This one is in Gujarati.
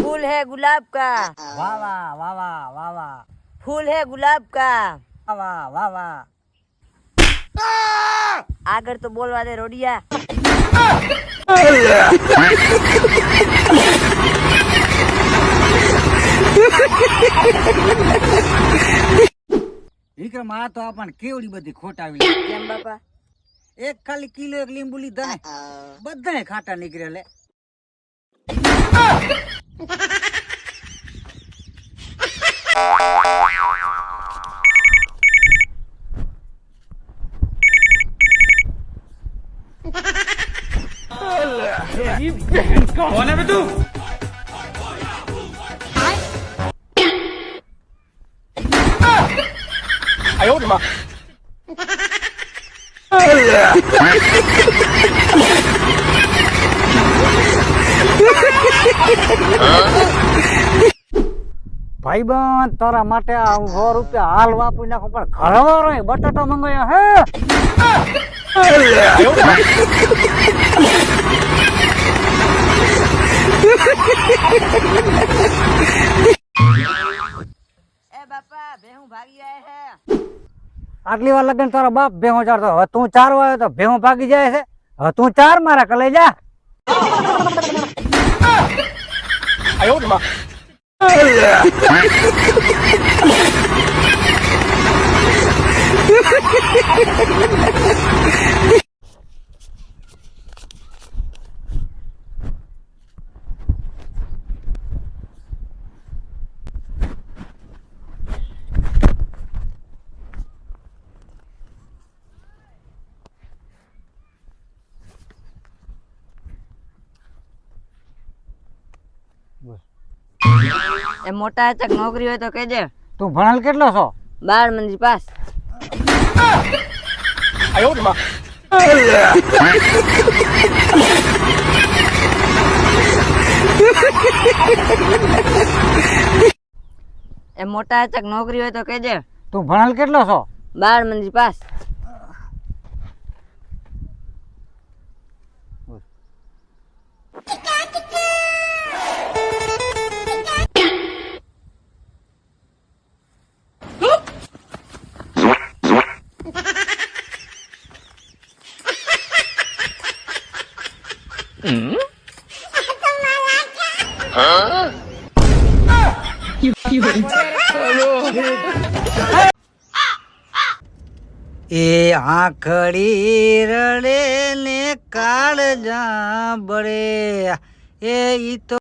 फूल है गुलाब का। वाह वाह वाह वाह वाह वाह फूल है गुलाब का। वाह वाह वाह आगर तो बोलवा दे रोडिया। વિક્રમ આ તો આપણને કેવડી બધી ખોટ આવી કેમ બાપા? એક ખાલી કિલો એક લીંબુ લીધા ને બધાને ખાટા નીકળે લે कौन है बे तू? आयो रे मां। ભાઈબંધ તારા માટે આ 100 રૂપિયા હાલ વાપરી નાખો પણ ઘરવાળો બટાટા મંગાયા હે आयो रे मां। ए बापा बेहू भागी आए है। આટલી વાર લગન તારો બાપ ભેહો ચારતો હવે તું ચાર વાયો તો ભેહો ભાગી જાય છે હવે તું ચાર મારા કલે જા आयो रे मां। ए मोटा तक नौकरी हो तो कह दे। તું ભણેલ કેટલો છો 12 मंजिल पास। आयो रे मां। ए मोटा तक नौकरी हो तो कह दे। તું ભણેલ કેટલો છો 12 मंजिल पास। એ આંખડી રડે ને કાળજા બળે એ ઈ તો